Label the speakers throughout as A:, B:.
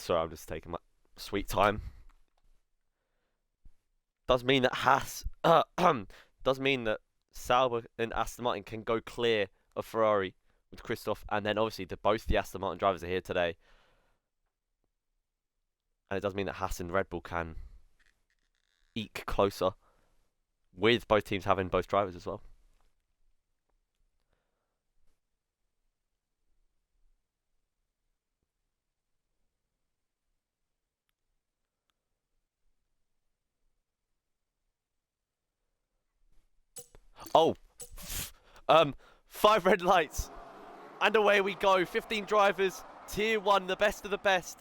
A: Sorry, I'm just taking my sweet time. Does mean that does mean that Sauber and Aston Martin can go clear of Ferrari with Christoph, and then obviously both the Aston Martin drivers are here today. And it does mean that Haas and Red Bull can eke closer with both teams having both drivers as well. Oh, 5 red lights, and away we go. 15 drivers, Tier 1, the best of the best.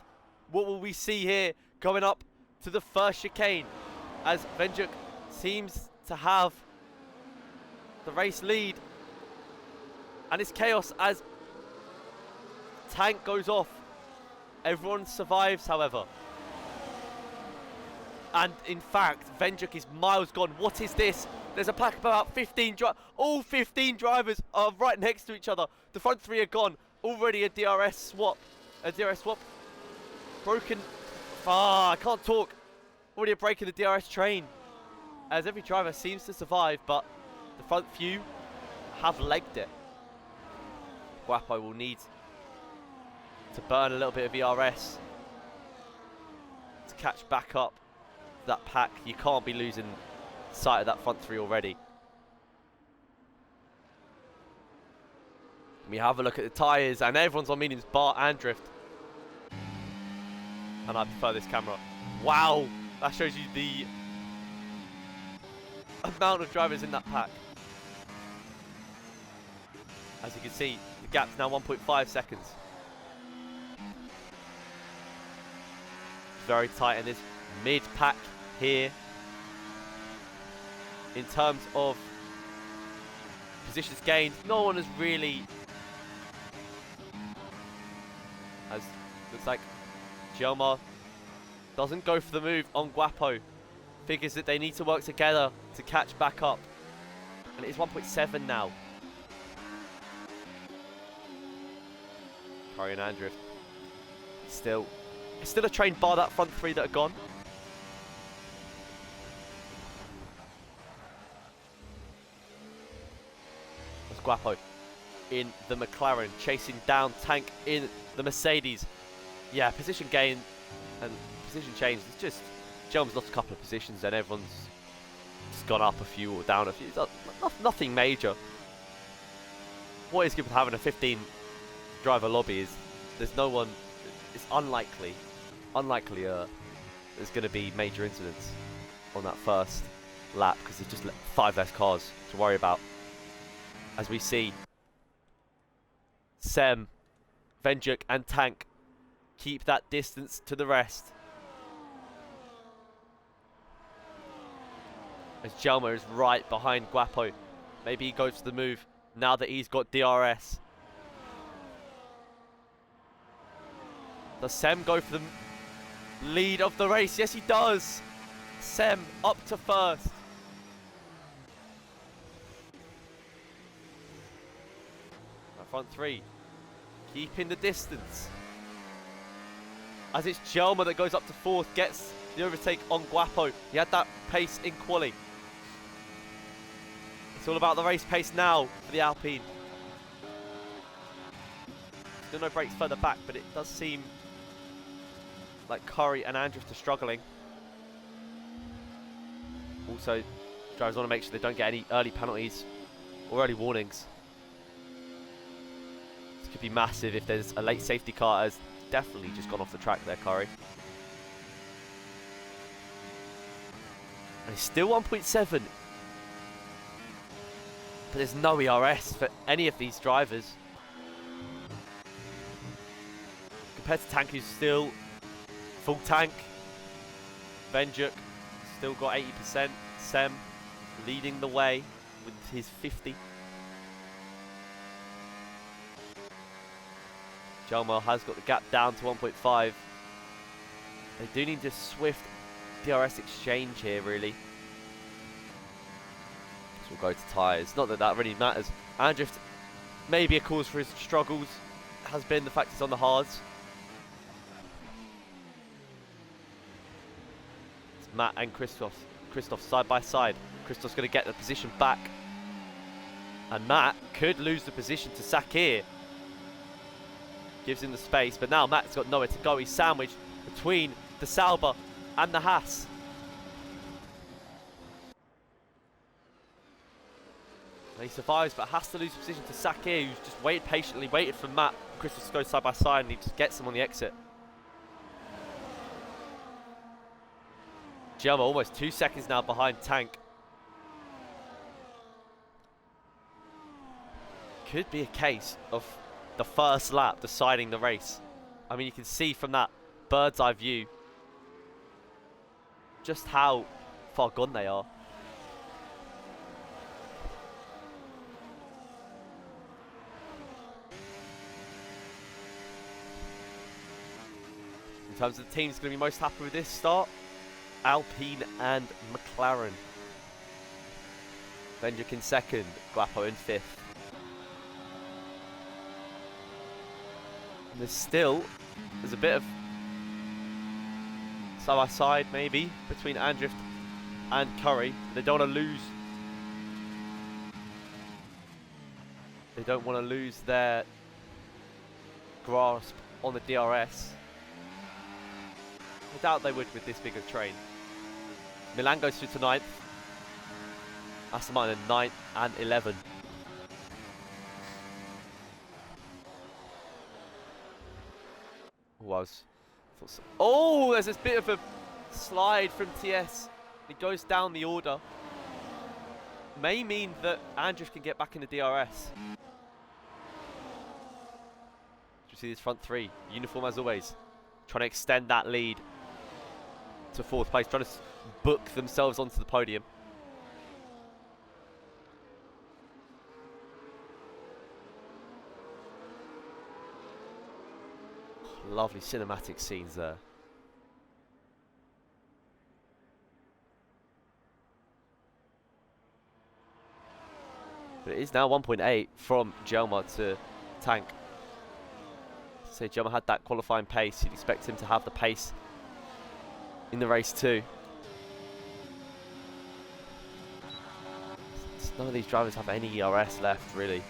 A: What will we see here going up to the first chicane as Venjuk seems to have the race lead, and it's chaos as tank goes off. Everyone survives, however. And in fact, Venjuk is miles gone. What is this? There's a pack of about 15 all 15 drivers are right next to each other. The front 3 are gone. Already a DRS swap. Broken. I can't talk. Already a break in the DRS train. As every driver seems to survive, but the front few have legged it. Guapo will need to burn a little bit of ERS to catch back up that pack. You can't be losing sight of that front 3 already. We have a look at the tyres, and everyone's on mediums bar and drift. And I prefer this camera. Wow, that shows you the amount of drivers in that pack. As you can see, the gap's now 1.5 seconds. Very tight in this mid-pack here. In terms of positions gained, no one has really, as looks like Gelmar doesn't go for the move on Guapo. Figures that they need to work together to catch back up. And it is 1.7 now. Curry and Andrift. Still a train bar that front 3 that are gone. Guapo in the McLaren, chasing down Tank in the Mercedes. Yeah, position gain and position change. It's just, Gelm's lost a couple of positions and everyone's just gone up a few or down a few. Nothing major. What is good with having a 15 driver lobby is there's no one, it's unlikely there's going to be major incidents on that first lap because there's just 5 less cars to worry about. As we see Sem, Venjuk and Tank keep that distance to the rest. As Gelmar is right behind Guapo. Maybe he goes for the move now that he's got DRS. Does Sem go for the lead of the race? Yes, he does. Sem up to first. Front 3, keeping the distance. As it's Gelmar that goes up to 4th, gets the overtake on Guapo. He had that pace in quali. It's all about the race pace now for the Alpine. Still no breaks further back, but it does seem like Curry and Andrift are struggling. Also, drivers want to make sure they don't get any early penalties or early warnings. Could be massive if there's a late safety car. Has definitely just gone off the track there, Curry. And it's still 1.7. But there's no ERS for any of these drivers. Compared to Tank, who's still full tank. Venjuk still got 80%. Sem leading the way with his 50. Gelmar has got the gap down to 1.5. They do need a swift DRS exchange here, really. So we'll go to tyres. Not that that really matters. Andrift, maybe a cause for his struggles has been the fact it's on the hards. Matt and Christoph side by side. Christoph's going to get the position back. And Matt could lose the position to Sakir. Gives him the space, but now Matt's got nowhere to go. He's sandwiched between the Sauber and the Haas. And he survives, but has to lose the position to Sakir, who's just waited patiently, waited for Matt. Christoph goes side by side, and he just gets him on the exit. Gelmo almost 2 seconds now behind Tank. Could be a case of the first lap deciding the race. I mean, you can see from that bird's eye view just how far gone they are. In terms of the teams going to be most happy with this start, Alpine and McLaren. Vendrick in second, Guapo in fifth. And there's a bit of side by side maybe between Andrift and Curry. They don't want to lose. They don't want to lose their grasp on the DRS. I doubt they would with this big of a train. Milan goes through to 9th. Aston Martin 9th and 11. Oh, there's this bit of a slide from TS. He goes down the order. May mean that Andrews can get back in the DRS. You see this front three, uniform as always, trying to extend that lead to 4th place, trying to book themselves onto the podium. Lovely cinematic scenes there. But it is now 1.8 from Gelma to Tank. So Gelma had that qualifying pace. You'd expect him to have the pace in the race too. None of these drivers have any ERS left, really.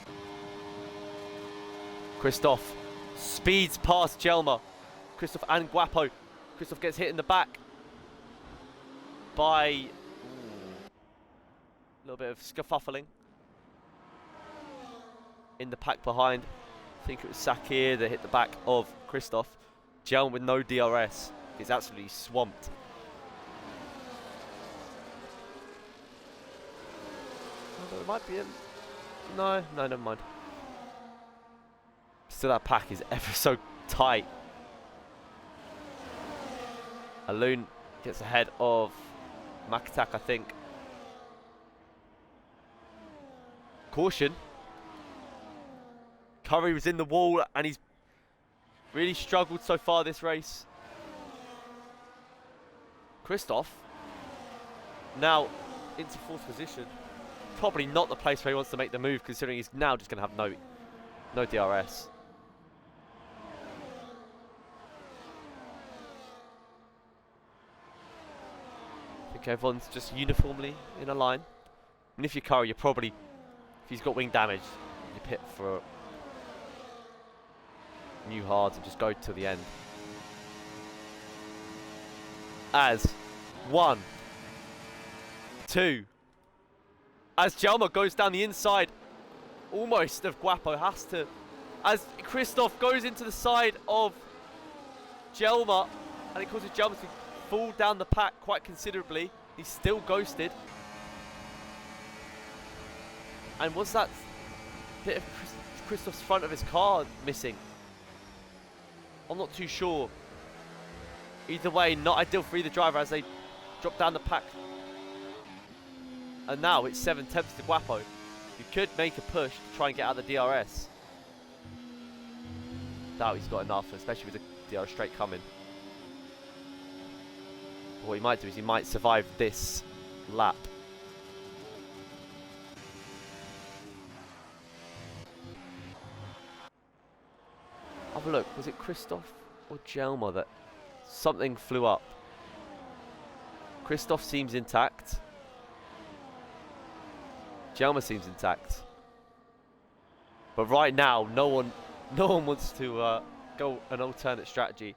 A: Christoph speeds past Gelma. Christoph and Guapo. Christoph gets hit in the back by a little bit of scuffling in the pack behind. I think it was Sakir that hit the back of Christoph. Gelma with no DRS is absolutely swamped. Although it might be in. No, never mind. Still, that pack is ever so tight. Alun gets ahead of Makatak, I think. Caution. Curry was in the wall and he's really struggled so far this race. Christoph now into 4th position. Probably not the place where he wants to make the move, considering he's now just going to have no DRS. I think everyone's just uniformly in a line. And if you're Curry, you're probably, if he's got wing damage, you pit for new hards and just go to the end. As 1, 2. As Gelma goes down the inside, almost of Guapo, has to. As Christoph goes into the side of Gelma, and it causes Gelma to fall down the pack quite considerably. He's still ghosted. And was that bit of Christoph's front of his car missing? I'm not too sure. Either way, not ideal for either driver as they drop down the pack. And now it's 7 tenths to Guapo. You could make a push to try and get out of the DRS. Doubt he's got enough, especially with the DRS straight coming. But what he might do is he might survive this lap. Have a look. Was it Christoph or Gelma that something flew up? Christoph seems intact. Jelma seems intact. But right now, no one wants to go an alternate strategy.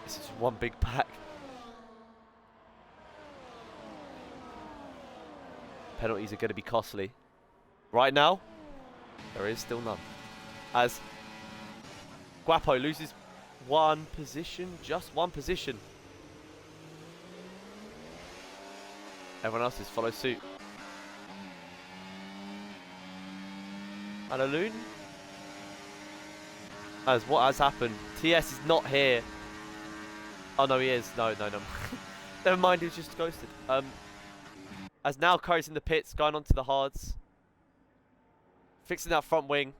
A: This is one big pack. Penalties are going to be costly. Right now, there is still none. As Guapo loses one position, just one position. Everyone else is follow suit. And Alun, as what has happened, TS is not here. Oh no, he is. No. Never mind, he was just ghosted. As now Curry's in the pits, going on to the hards. Fixing that front wing.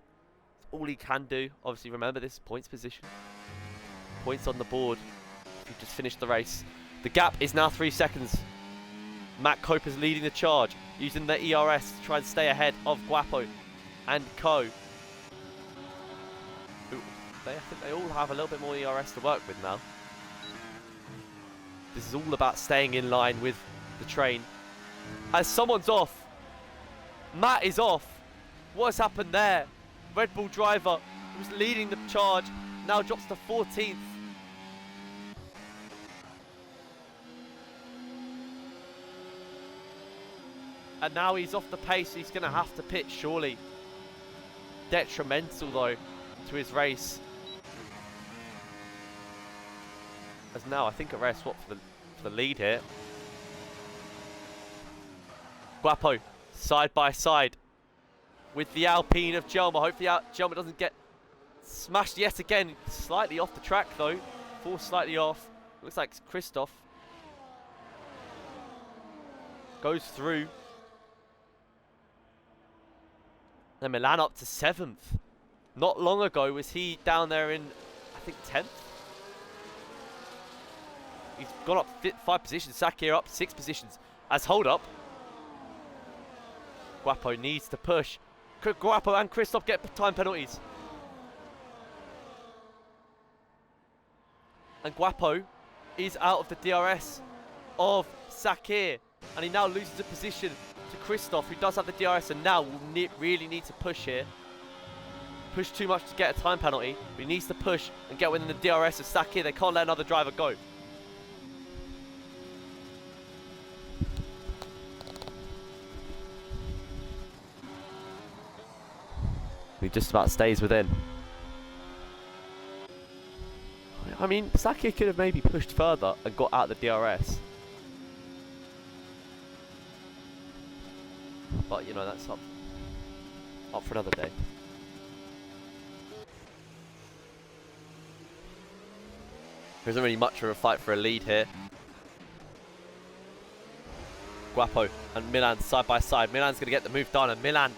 A: That's all he can do. Obviously, remember this points position. Points on the board. He just finished the race. The gap is now 3 seconds. Matt Cope is leading the charge, using the ERS to try and stay ahead of Guapo and Co. I think they all have a little bit more ERS to work with now. This is all about staying in line with the train. As someone's off. Matt is off. What has happened there? Red Bull driver who was leading the charge now drops to 14th. And now he's off the pace. He's going to have to pit, surely. Detrimental, though, to his race. As now, I think arrest what for the lead here. Guapo, side by side with the Alpine of Jelma. Hopefully Jelma doesn't get smashed yet again. Slightly off the track, though. Falls slightly off. Looks like Christoph goes through. And Milan up to 7th. Not long ago was he down there in, I think, 10th? He's gone up 5 positions. Sakir up 6 positions. As hold up. Guapo needs to push. Guapo and Christoph get time penalties. And Guapo is out of the DRS of Sakir. And he now loses a position to Christoph, who does have the DRS, and now will really need to push here. Push too much to get a time penalty, but he needs to push and get within the DRS of Sakir. They can't let another driver go. He just about stays within. I mean, Sakir could have maybe pushed further and got out the DRS. But, you know, that's up for another day. There isn't really much of a fight for a lead here. Guapo and Milan side by side. Milan's going to get the move done, and Milan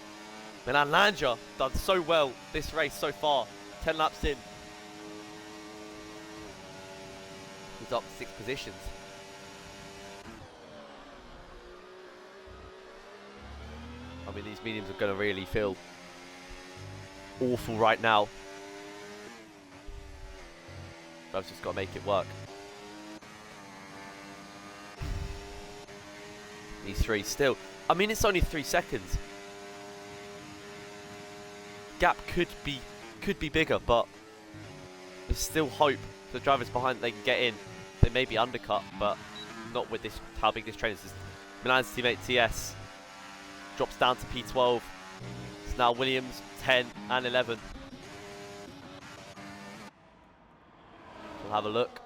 A: Langer done so well this race so far. 10 laps in. He's up 6 positions. I mean, these mediums are going to really feel awful right now. But I've just got to make it work. These 3 still. I mean, it's only 3 seconds. Gap could be bigger, but there's still hope. The drivers behind, they can get in. They may be undercut, but not with this how big this train is. Milan's teammate TS drops down to P12. It's now Williams 10 and 11. We'll have a look.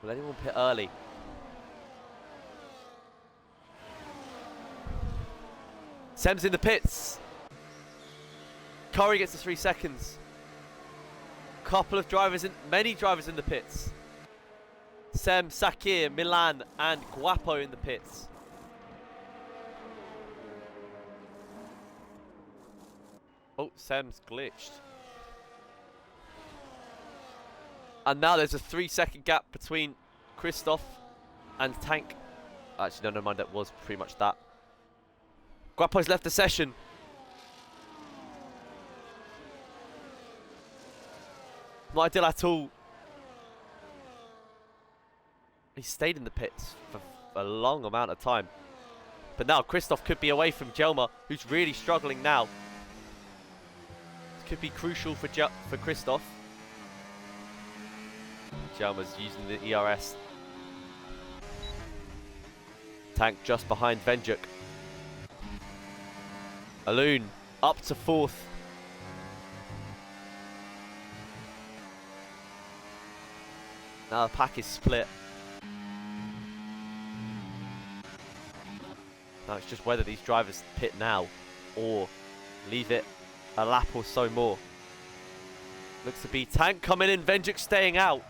A: Will anyone pit early? Sem's in the pits. Curry gets to 3 seconds. Couple of drivers many drivers in the pits. Sem, Sakir, Milan, and Guapo in the pits. Oh, Sem's glitched. And now there's a 3-second gap between Christoph and Tank. Actually, no, never mind, that was pretty much that. Guapo's left the session. Not ideal at all. He stayed in the pits for a long amount of time. But now Christoph could be away from Jelmer, who's really struggling now. This could be crucial for Christoph. Jelmer's using the ERS. Tank just behind Venjuk. Alun up to 4th. Now the pack is split. Now it's just whether these drivers pit now or leave it a lap or so more. Looks to be Tank coming in, Venjuk staying out.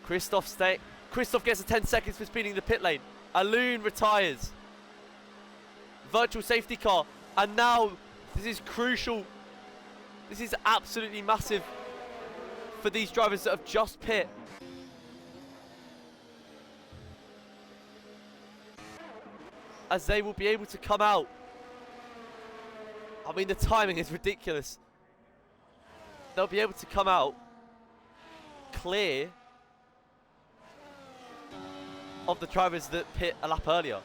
A: Christoph gets a 10 seconds for speeding the pit lane. Alun retires. Virtual safety car. And now this is crucial. This is absolutely massive for these drivers that have just pit. As they will be able to come out. I mean, the timing is ridiculous. They'll be able to come out clear of the drivers that pit a lap earlier.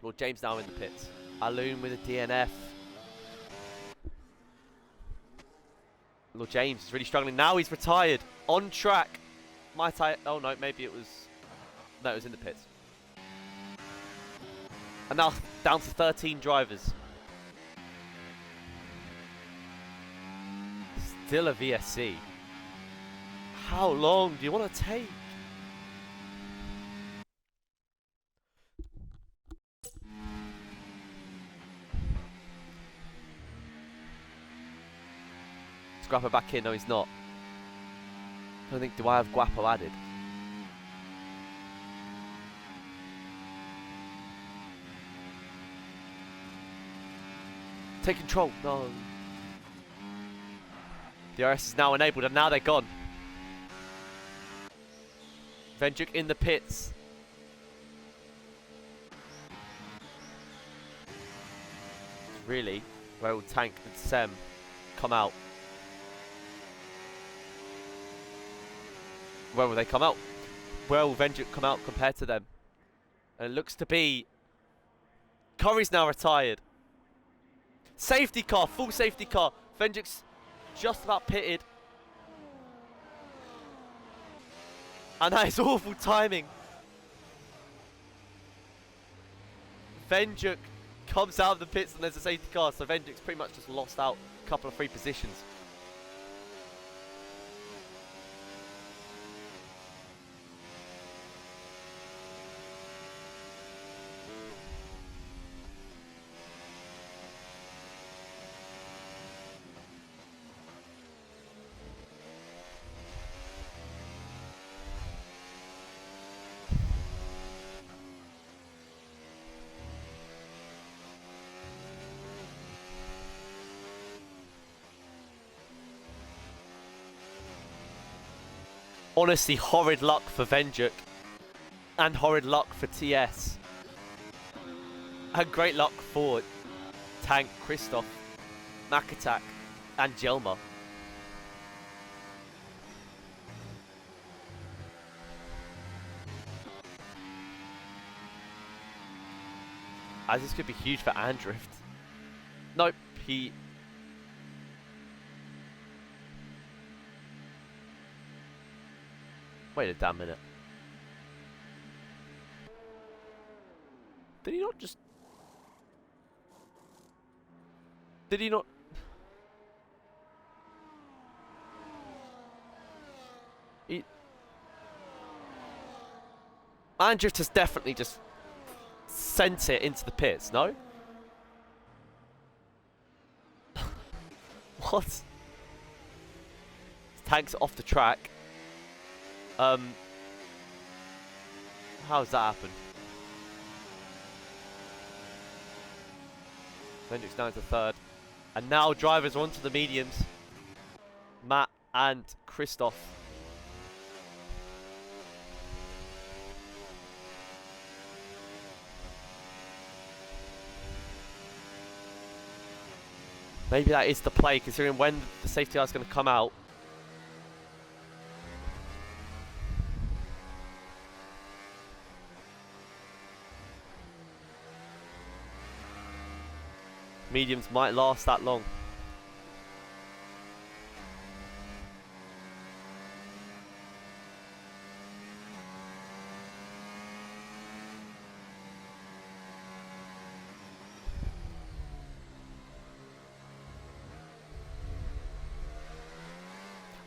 A: Lord James now in the pits. Alun with a DNF. Lord James is really struggling. Now he's retired. On track. Might I? Oh no, maybe it was. No, it was in the pits. And now down to 13 drivers. Still a VSC. How long do you want to take? Is Guapo back in? No, he's not. I don't think, do I have Guapo added? Take control. No. The RS is now enabled and now they're gone. Venjuk in the pits. Really? Where will Tank and Sem come out? Where will they come out? Where will Venjuk come out compared to them? And it looks to be... Curry's now retired. Safety car, full safety car. Venjuk's just about pitted. And that is awful timing. Venjuk comes out of the pits and there's a safety car, so Venjuk's pretty much just lost out a couple of free positions. Honestly, horrid luck for Venjuk and horrid luck for TS. And great luck for Tank, Christoph, Makatak and Jelmer. As this could be huge for Andrift. Nope, he... Wait a damn minute. Did he not just... Did he not... He... Andrift has definitely just sent it into the pits, no? What? His tank's off the track. How's that happened? Venjuk's down to third. And now drivers are onto the mediums. Matt and Christoph. Maybe that is the play, considering when the safety car is going to come out. Mediums might last that long.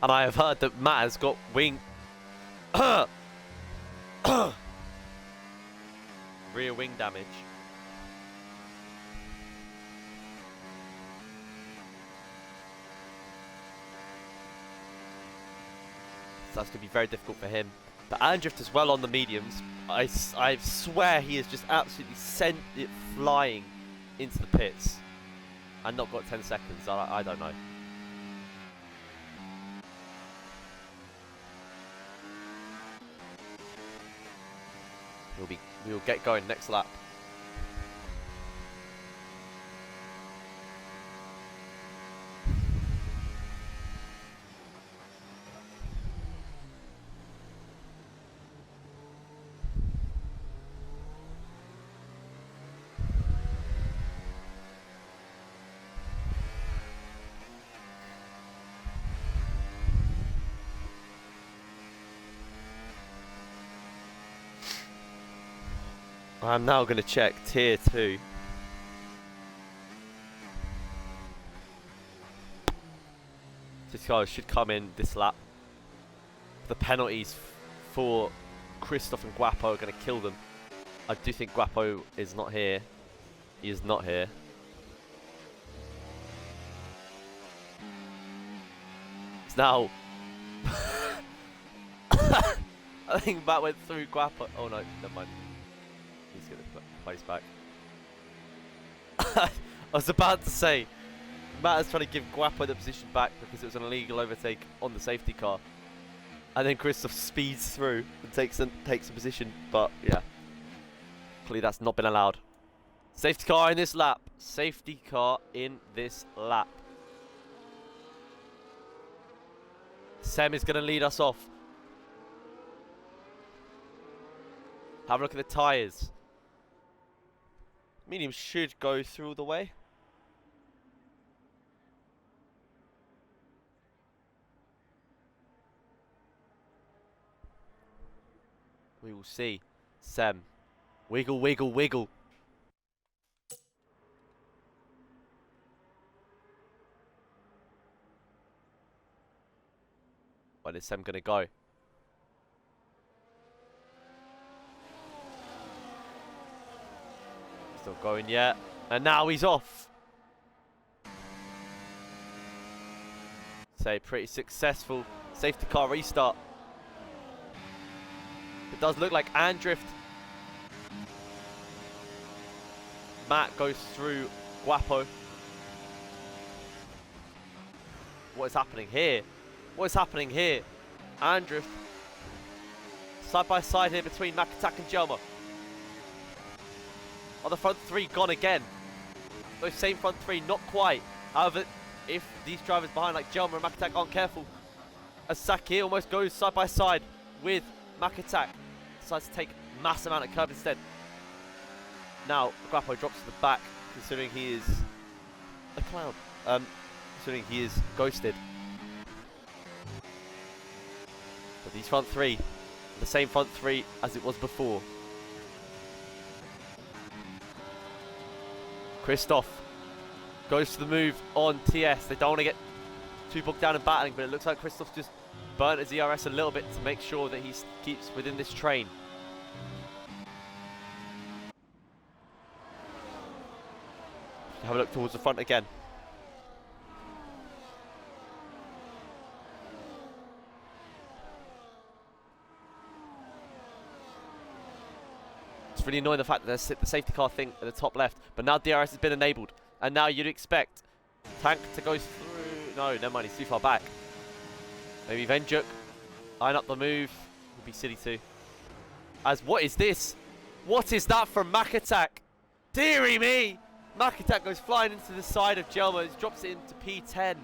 A: And I have heard that Matt has got wing... rear wing damage. So that's going to be very difficult for him. But Andrift as well on the mediums. I swear he has just absolutely sent it flying into the pits. And not got 10 seconds. I don't know. We'll get going next lap. I'm now going to check tier 2. This guy should come in this lap. The penalties for Christoph and Guapo are going to kill them. I do think Guapo is not here. He is not here. It's now... I think Matt went through Guapo. Oh no, never mind. He's going to place back. I was about to say, Matt is trying to give Guapo the position back because it was an illegal overtake on the safety car. And then Christoph speeds through and takes a position. But yeah, clearly that's not been allowed. Safety car in this lap. Safety car in this lap. Sem is going to lead us off. Have a look at the tyres. Medium should go through all the way. We will see. Sem. Wiggle, wiggle, wiggle. Where is Sem going to go? Still going yet. And now he's off. So pretty successful safety car restart. It does look like Andrift. Matt goes through Guapo. What is happening here? What is happening here? Andrift. Side by side here between Makatak and Jelma. Are the front three gone again? Those same front three, not quite. However, if these drivers behind like Jelma and Makatak aren't careful, Asaki almost goes side by side with Makatak. Decides to take a massive amount of curb instead. Now, Guapo drops to the back, considering he is a clown. Considering he is ghosted. But these front three, the same front three as it was before. Christoph goes to the move on TS. They don't want to get too bogged down in battling, but it looks like Christoph's just burnt his ERS a little bit to make sure that he keeps within this train. Have a look towards the front again. It's really annoying the fact that there's the safety car thing at the top left, but now DRS has been enabled, and now you'd expect Tank to go through. No, never mind, he's too far back. Maybe Venjuk line up the move. Would be silly too. As what is this? What is that from Makatak? Dearie me! Makitak goes flying into the side of Jelma. He drops it into P10.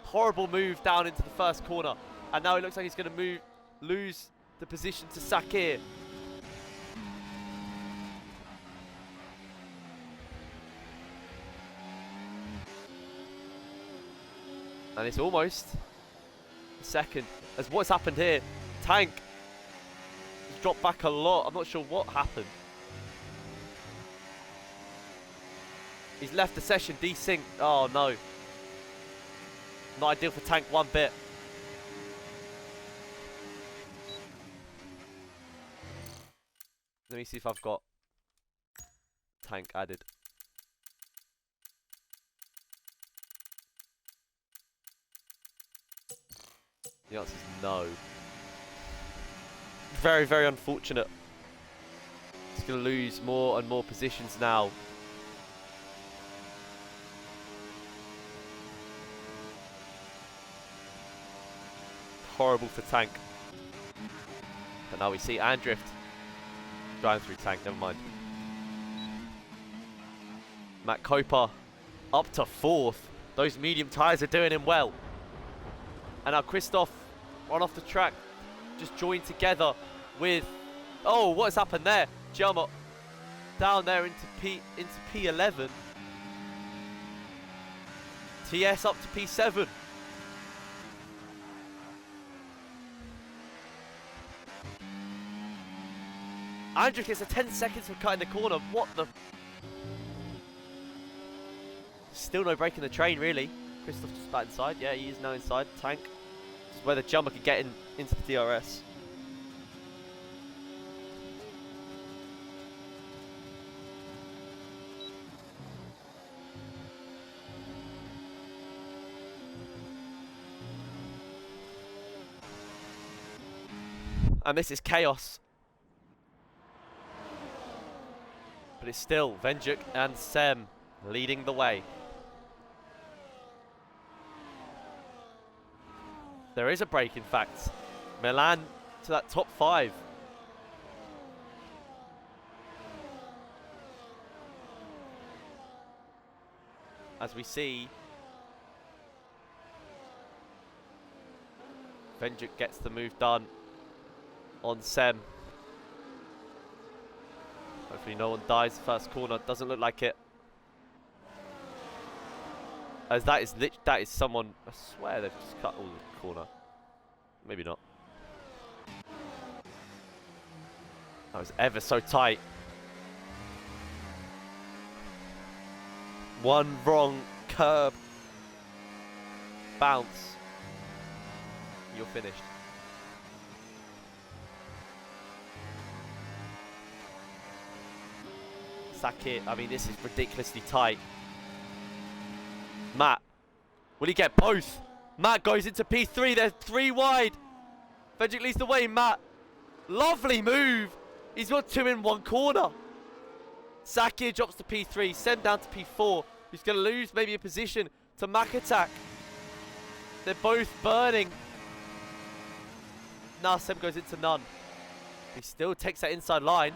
A: Horrible move down into the first corner. And now it looks like he's going to lose the position to Sakir. And it's almost a second. As what's happened here, Tank has dropped back a lot. I'm not sure what happened. He's left the session desynced. Oh no. Not ideal for Tank one bit. Let me see if I've got Tank added. The answer is no. Very, very unfortunate. He's going to lose more and more positions now. Horrible for Tank. But now we see Andrift driving through Tank, never mind. Matt Coper up to 4th. Those medium tyres are doing him well. And now Christoph on off the track, just joined together with, oh, what has happened there? Jelma down there into P11. TS up to P7. Andrew gets a 10 seconds for cutting the corner. What the? Still no break in the train, really. Christoph just back inside. Yeah, he is now inside. Tank. This is where the jumper could get into the DRS. And this is chaos. But it's still Venjuk and Sem leading the way. There is a break, in fact. Milan to that top 5. As we see, Venjuk gets the move done on Sem. Hopefully no one dies first corner. Doesn't look like it. As that is someone, I swear they've just cut all the corner. Maybe not. That was ever so tight. One wrong curb bounce. You're finished. Sakir, I mean, this is ridiculously tight. Matt, will he get both? Matt goes into P3, they're 3 wide. Venjuk leads the way, Matt. Lovely move. He's got 2 in 1 corner. Sakir drops to P3, Sem down to P4. He's going to lose maybe a position to Makatak. They're both burning. Now Sem goes into none. He still takes that inside line.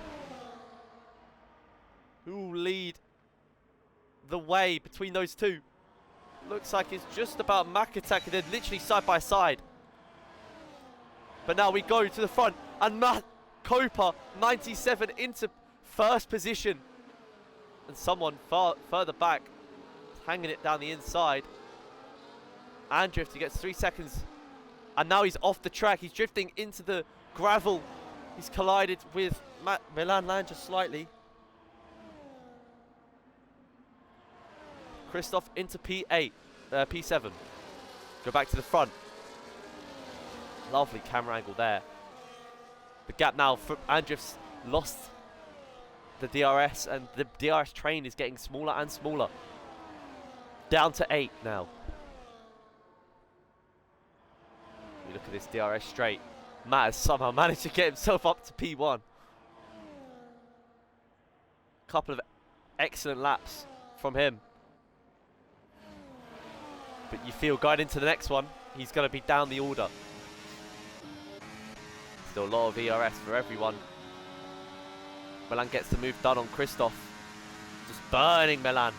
A: Who will lead the way between those two? Looks like it's just about Makatak. They're literally side by side. But now we go to the front. And Matt Coper, 97, into first position. And someone further back, hanging it down the inside. Andrift, he gets 3 seconds. And now he's off the track. He's drifting into the gravel. He's collided with Milan Land just slightly. Christoph into P8, P7. Go back to the front. Lovely camera angle there. The gap now for Andrift's lost the DRS, and the DRS train is getting smaller and smaller. Down to 8 now. We look at this DRS straight. Matt has somehow managed to get himself up to P1. Couple of excellent laps from him. But you feel going into the next one, he's going to be down the order. Still a lot of ERS for everyone. Milan gets the move done on Christoph. Just burning Milan.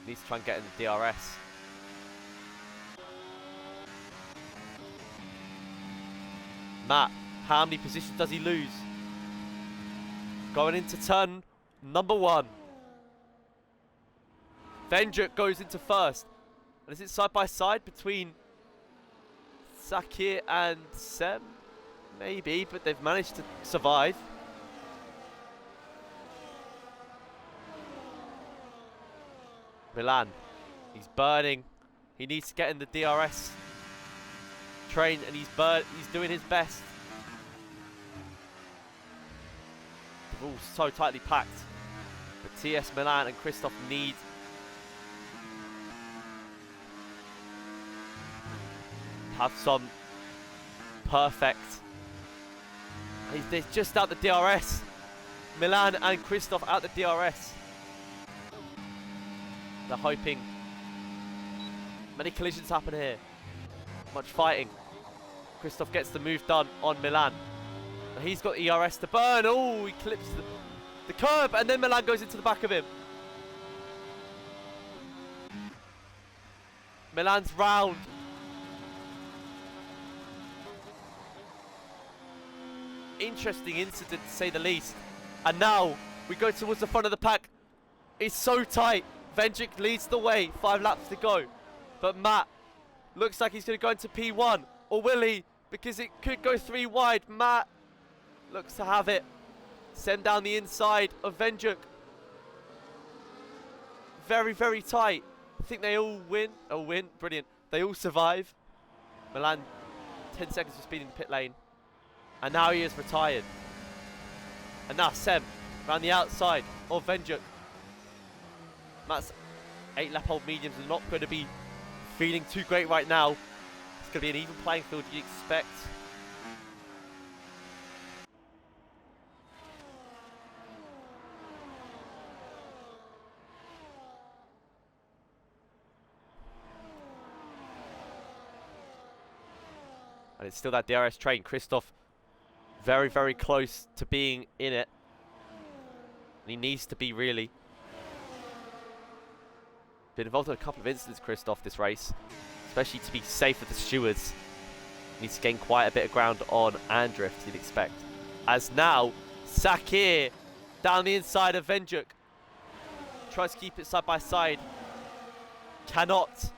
A: Needs to try and get in the DRS. Matt, how many positions does he lose? Going into turn number 1. Vendrick goes into first. And is it side by side between Sakir and Sem? Maybe, but they've managed to survive. Milan, he's burning. He needs to get in the DRS train, and he's doing his best. They're all so tightly packed. But TS Milan and Christoph need have some perfect. They're just out the DRS. Milan and Christoph out the DRS. They're hoping. Many collisions happen here. Much fighting. Christoph gets the move done on Milan. And he's got ERS to burn. Oh, he clips the curb, and then Milan goes into the back of him. Milan's round. Interesting incident, to say the least. And now we go towards the front of the pack. It's so tight. Vendrick leads the way. 5 laps to go. But Matt looks like he's going to go into P1. Or will he? Because it could go 3 wide. Matt looks to have it. Send down the inside of Vendrick. Very, very tight. I think they all win. Oh, win. Brilliant. They all survive. Milan, 10 seconds for speed in the pit lane. And now he is retired. And now Sem around the outside of Vendrick. Matt's 8 lap old mediums are not going to be feeling too great right now. It's going to be an even playing field, you expect. And it's still that DRS train. Christoph very, very close to being in it. And he needs to be, really. Been involved in a couple of incidents, Christoph, this race. Especially to be safe with the stewards. Needs to gain quite a bit of ground on Andrift, you'd expect. As now, Sakir down the inside of Vendrick. Tries to keep it side by side. Cannot.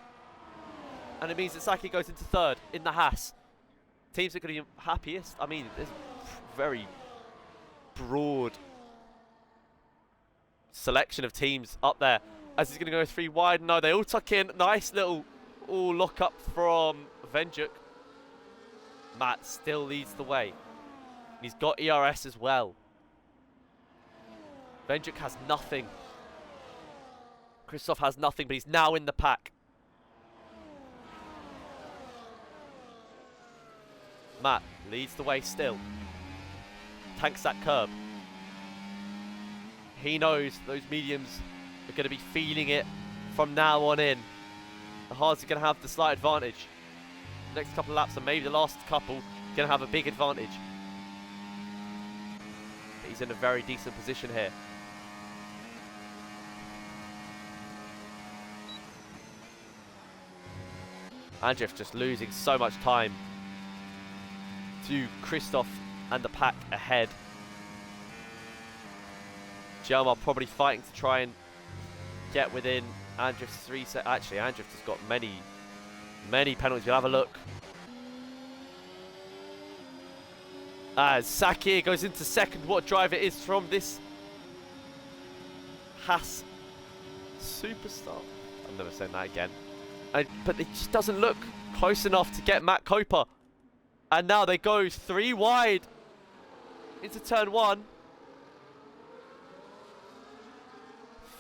A: And it means that Sakir goes into third in the Haas. Teams are going to be happiest. I mean, there's very broad selection of teams up there. As he's going to go 3 wide. No, they all tuck in. Nice little lock up from Vendrick. Matt still leads the way. He's got ERS as well. Vendrick has nothing. Christoph has nothing, but he's now in the pack. Matt leads the way still. Tanks that curb. He knows those mediums are going to be feeling it from now on in. The hards are going to have the slight advantage. The next couple of laps, and maybe the last couple, going to have a big advantage. But he's in a very decent position here. Andrift just losing so much time to Christoph and the pack ahead. Jelmar probably fighting to try and get within Andrift's 3 set. Actually, Andrift has got many penalties. We'll have a look. As Sakir goes into second. What drive it is from this Haas superstar. I'm never saying that again. But it just doesn't look close enough to get Matt Coper. And now they go 3 wide into turn 1.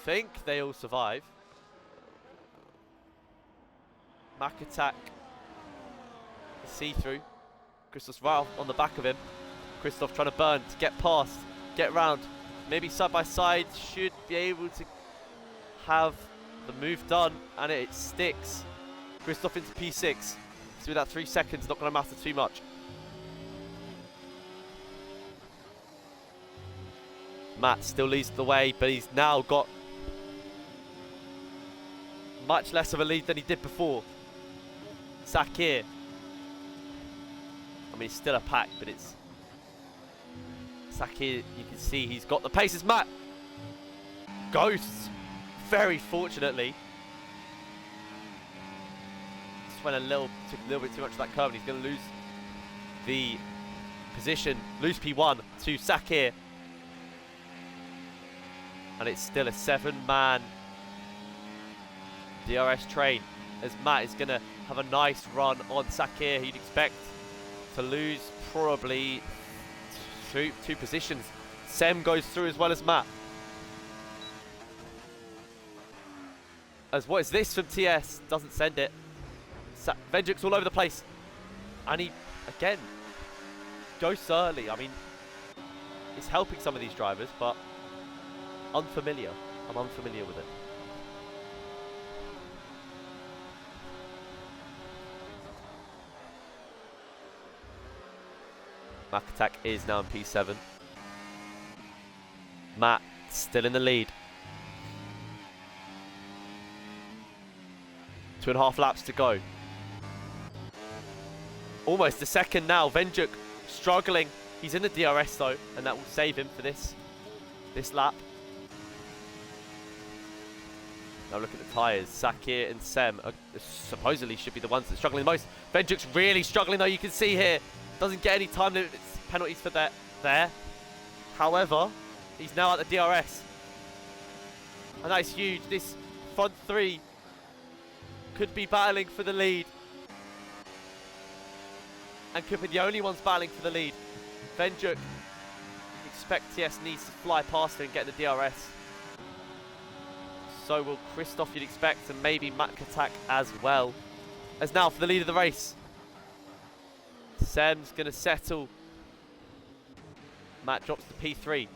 A: Think they all survive. Mack attack. See-through. Christoph's right on the back of him. Christoph trying to burn to get past, get round. Maybe side by side, should be able to have the move done, and it sticks. Christoph into P6. So with that 3 seconds, not going to matter too much. Matt still leads the way, but he's now got much less of a lead than he did before. Sakir. I mean, it's still a pack, but it's... Sakir, you can see he's got the pace as Matt ghosts, very fortunately. Just went took a little bit too much of that curve, and he's going to lose the position, lose P1 to Sakir. And it's still a 7-man DRS train, as Matt is going to have a nice run on Sakir. He'd expect to lose probably two positions. Sem goes through as well as Matt. As what is this from TS? Doesn't send it. Vendrick's all over the place. And he, again, goes early. I mean, it's helping some of these drivers, but unfamiliar. I'm unfamiliar with it. Makatak is now in P7. Matt still in the lead. 2.5 laps to go. Almost a second now. Vendrick struggling. He's in the DRS though, and that will save him for this lap. Now look at the tyres. Sakir and Sem are, supposedly should be the ones that are struggling the most. Vendrick's really struggling though, you can see here. Doesn't get any time limit penalties for that there. However, he's now at the DRS. And that is huge. This front three could be battling for the lead. And could be the only ones battling for the lead. Vendrick, expect TS needs to fly past him and get the DRS. So will Christoph, you'd expect, and maybe Makatak as well. As now for the lead of the race. Sem's going to settle. Matt drops to P3.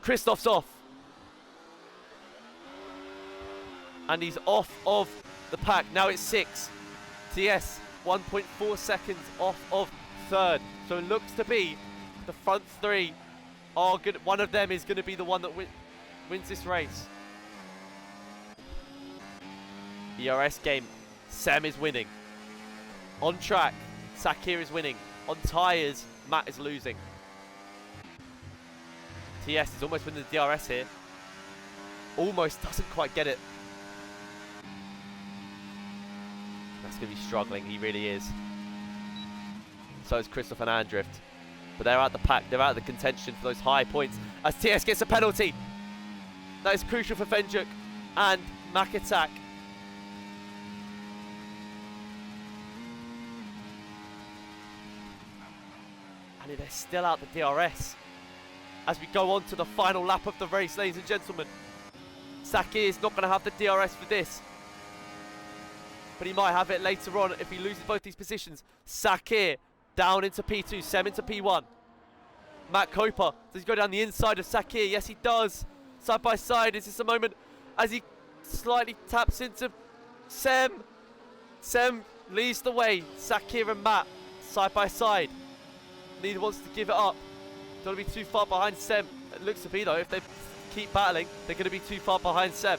A: Christoph's off. And he's off of the pack. Now it's 6. TS 1.4 seconds off of third. So it looks to be the front three are good. One of them is going to be the one that wins this race. ERS game. Sem is winning. On track, Sakir is winning. On tyres, Matt is losing. TS is almost winning the DRS here. Almost doesn't quite get it. That's going to be struggling, he really is. So is Christoph and Andrift. But they're out the pack, they're out of the contention for those high points. As TS gets a penalty. That is crucial for Vendrick and Makatak. And they're still out the DRS. As we go on to the final lap of the race, ladies and gentlemen. Sakir is not going to have the DRS for this. But he might have it later on if he loses both these positions. Sakir down into P2, Sem into P1. Matt Coper, does he go down the inside of Sakir? Yes, he does. Side by side, is this a moment as he slightly taps into Sem? Sem leads the way. Sakir and Matt, side by side. Neither wants to give it up. Don't want to be too far behind Sem. It looks to be though, if they keep battling, they're going to be too far behind Sem.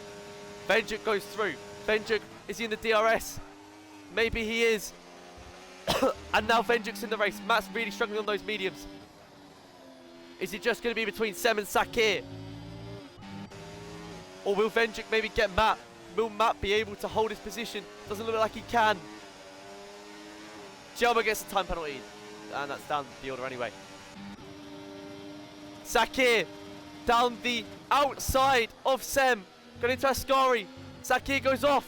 A: Vendrick goes through. Vendrick, is he in the DRS? Maybe he is. And now Vendrick's in the race. Matt's really struggling on those mediums. Is it just going to be between Sem and Sakir? Or will Vendrick maybe get Matt? Will Matt be able to hold his position? Doesn't look like he can. Jelma gets a time penalty. And that's down the order anyway. Sakir down the outside of Sem. Going into Ascari. Sakir goes off.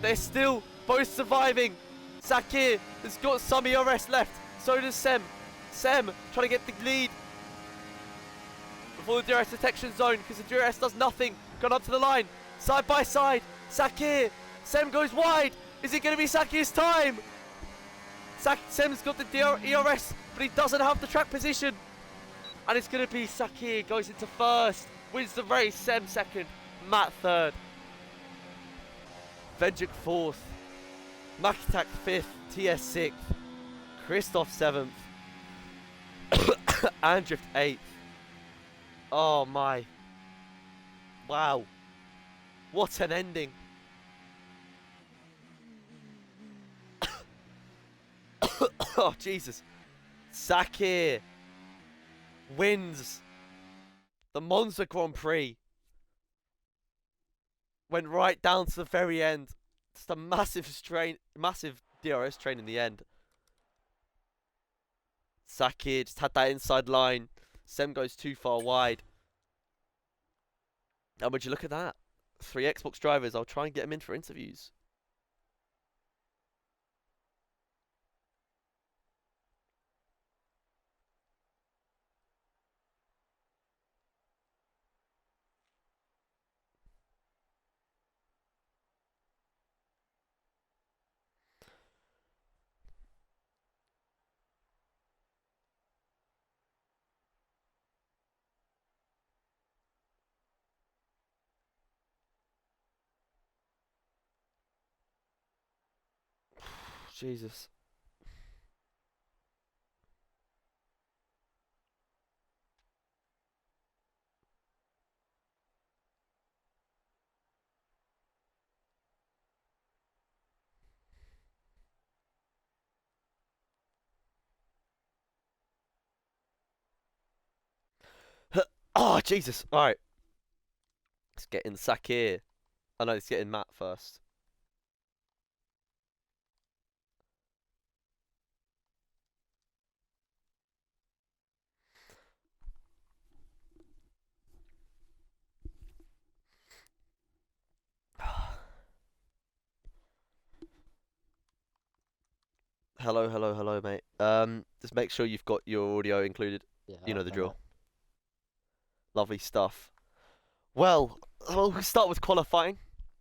A: They're still both surviving. Sakir has got some ERS left. So does Sem. Sem trying to get the lead before the DRS detection zone, because the DRS does nothing. Gone up to the line. Side by side. Sakir. Sem goes wide. Is it going to be Sakir's time? Sem's got the ERS, but he doesn't have the track position. And it's going to be Sakir goes into first. Wins the race. Sem second. Matt third. Vendrick fourth. Makatak fifth. TS sixth. Christoph seventh. Andrift 8th. Oh my. Wow. What an ending. Oh, Jesus. Sakir wins the Monza Grand Prix. Went right down to the very end. Just a massive DRS train in the end. Sakir just had that inside line. Sem goes too far wide. And would you look at that? 3 Xbox drivers. I'll try and get them in for interviews. Jesus. Oh, Jesus. Alright. Let's get in Sakir. Oh no, let's get in Matt first. Hello, hello, hello, mate. Just make sure you've got your audio included.
B: Yeah,
A: You know the
B: okay,
A: drill.
B: mate.
A: Lovely stuff. Well, we'll start with qualifying.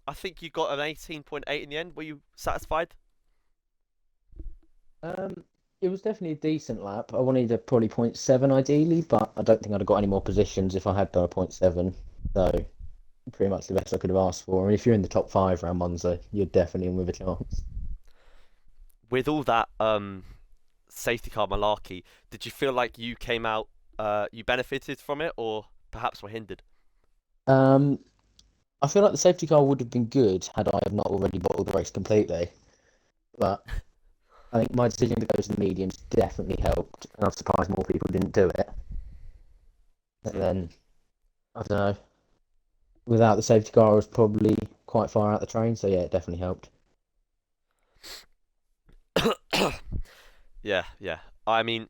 A: I think you got an 18.8 in the end. Were you satisfied?
B: It was definitely a decent lap. I wanted a probably 0.7 ideally, but I don't think I'd have got any more positions if I had done a 0.7. So pretty much the best I could have asked for. And if you're in the top 5 around Monza, you're definitely in with a chance.
A: With all that safety car malarkey, did you feel like you came out, you benefited from it, or perhaps were hindered?
B: Um, I feel like the safety car would have been good had I have not already bottled the race completely. But I think my decision to go to the mediums definitely helped, and I'm surprised more people didn't do it. And then I don't know. Without the safety car, I was probably quite far out the train, so yeah, it definitely helped.
A: Yeah, yeah. I mean,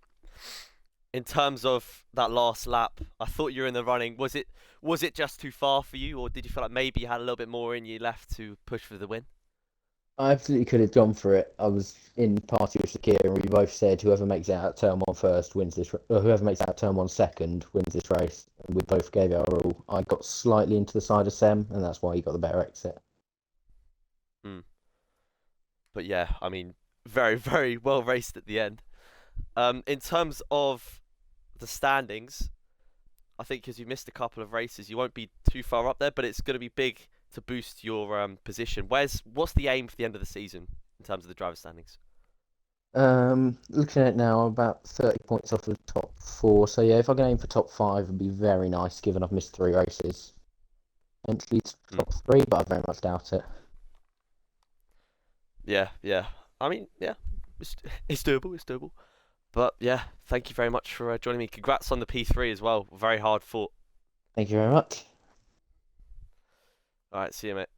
A: in terms of that last lap, I thought you were in the running. Was it just too far for you, or did you feel like maybe you had a little bit more in you left to push for the win?
B: I absolutely could have gone for it. I was in party with Shakir, and we both said whoever makes it out of turn one first wins this, or whoever makes it out of turn one second wins this race. And we both gave it our all. I got slightly into the side of Sem, and that's why he got the better exit.
A: Mm. But yeah, I mean, very, very well raced at the end. In terms of the standings, I think because you missed a couple of races, you won't be too far up there, but it's going to be big to boost your position. What's the aim for the end of the season in terms of the driver standings?
B: Looking at it now, I'm about 30 points off the top 4. So yeah, if I can aim for top 5, it'd be very nice, given I've missed 3 races. Eventually
A: Mm.
B: top 3, but I very much doubt it.
A: Yeah, yeah. I mean, yeah, it's, it's doable. It's doable. But yeah, thank you very much for joining me. Congrats on the P3 as well. Very hard fought.
B: Thank you very much.
A: All right, see you, mate.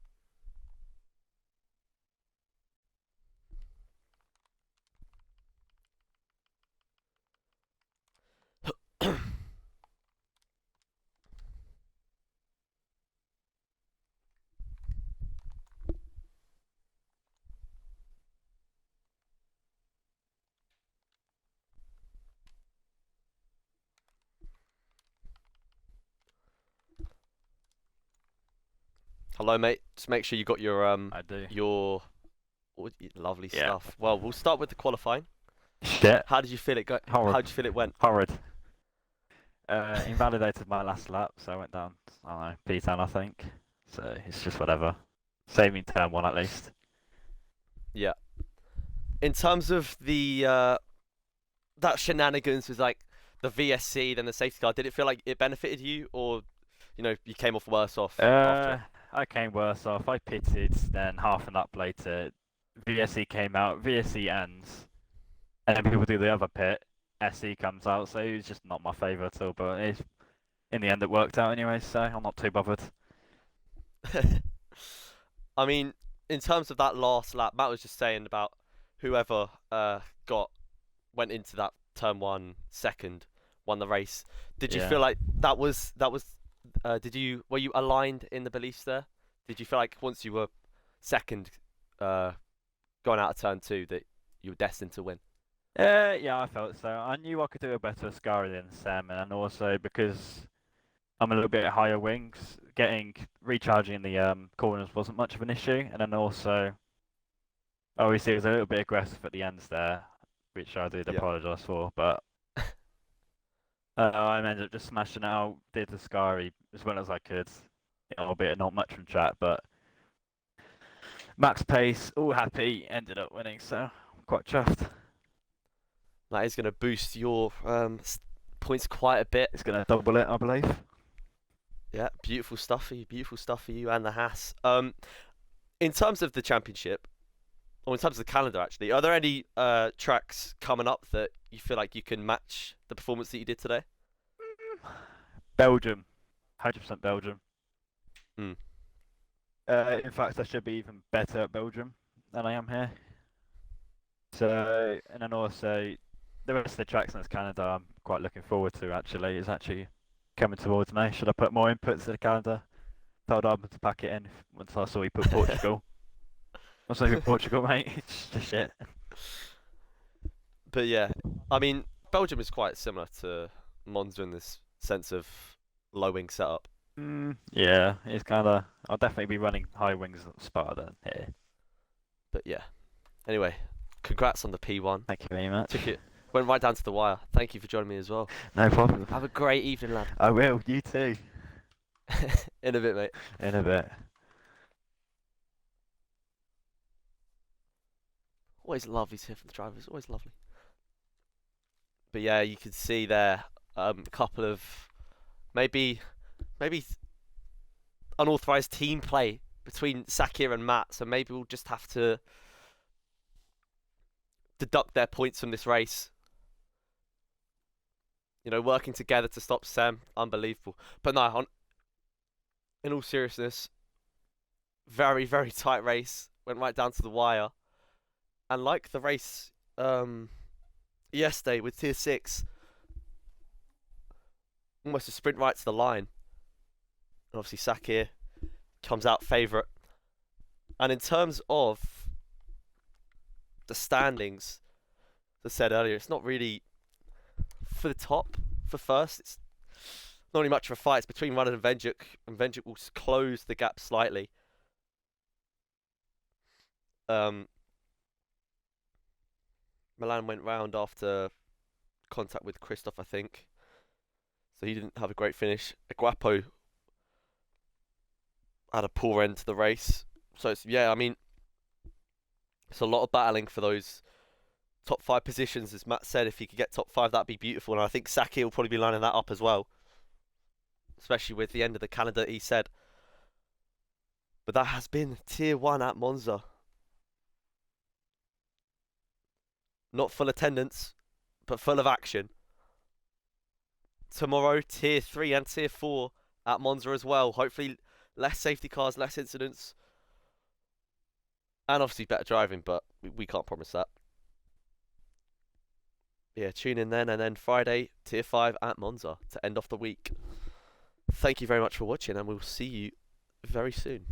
A: Hello, mate. Just make sure you got
C: I do.
A: your lovely
C: Yeah.
A: stuff. Well, we'll start with the qualifying.
C: Shit.
A: How did you feel it go?
C: Horrid.
A: How did you feel it went?
C: Horrid. Invalidated my last lap, so I went down, I don't know, P10 I think. So it's just whatever. Save me turn one at least.
A: Yeah. In terms of the that shenanigans with like the VSC, then the safety car, did it feel like it benefited you, or you came off worse off after it?
C: I came worse off. I pitted, then half an up later, VSE came out, VSE ends, and then people do the other pit. SE comes out, so it was just not my favourite at all. But in the end, it worked out anyway, so I'm not too bothered.
A: I mean, in terms of that last lap, Matt was just saying about whoever went into that turn one second, won the race. Did you feel like that was were you aligned in the beliefs there? Did you feel like once you were second, going out of turn two, that you were destined to win?
C: Yeah, I felt so. I knew I could do a better Scary than Sam, and also because I'm a little bit higher wings, recharging the corners wasn't much of an issue, and then also obviously it was a little bit aggressive at the ends there, which I did apologise for, but I ended up just smashing it out, did the Scary as well as I could, albeit not much from track, but max pace, all happy, ended up winning, so I'm quite chuffed.
A: That is going to boost your points quite a bit.
C: It's going to double it, I believe.
A: Yeah, beautiful stuff for you and the Haas. In terms of the championship, or in terms of the calendar actually, are there any tracks coming up that you feel like you can match the performance that you did today?
C: Belgium, 100% Belgium.
A: Mm.
C: In fact, I should be even better at Belgium than I am here. So, and then also the rest of the tracks in Canada, I'm quite looking forward to. Actually, is actually coming towards me. Should I put more inputs to the calendar? Told Armin to pack it in once I saw he put Portugal. I was like, Portugal, mate. It's just shit.
A: But yeah, I mean, Belgium is quite similar to Monza in this sense of low wing setup.
C: Yeah, it's kind of. I'll definitely be running high wings at Spa than here.
A: But yeah. Anyway, congrats on the P1.
C: Thank you very much.
A: Went right down to the wire. Thank you for joining me as well.
C: No problem.
A: Have a great evening, lad.
C: I will. You too.
A: In a bit, mate.
C: In a bit.
A: Always lovely to hear from the drivers. Always lovely. But yeah, you can see there a couple of maybe unauthorized team play between Sakir and Matt. So maybe we'll just have to deduct their points from this race. Working together to stop Sam, unbelievable. But no, in all seriousness, very, very tight race. Went right down to the wire. And like the race yesterday with Tier 6, almost a sprint right to the line. And obviously Sakir comes out favourite. And in terms of the standings, as I said earlier, it's not really for the top, for first. It's not really much of a fight. It's between Rudd and Venjuk will close the gap slightly. Milan went round after contact with Christoph, I think. So he didn't have a great finish. Aguapo had a poor end to the race. So it's a lot of battling for those top 5 positions, as Matt said. If he could get top 5, that'd be beautiful. And I think Saki will probably be lining that up as well, especially with the end of the calendar he said. But that has been Tier 1 at Monza. Not full attendance, but full of action. Tomorrow, Tier 3 and Tier 4 at Monza as well. Hopefully less safety cars, less incidents. And obviously better driving, but we can't promise that. Yeah, tune in then. And then Friday, Tier 5 at Monza to end off the week. Thank you very much for watching, and we'll see you very soon.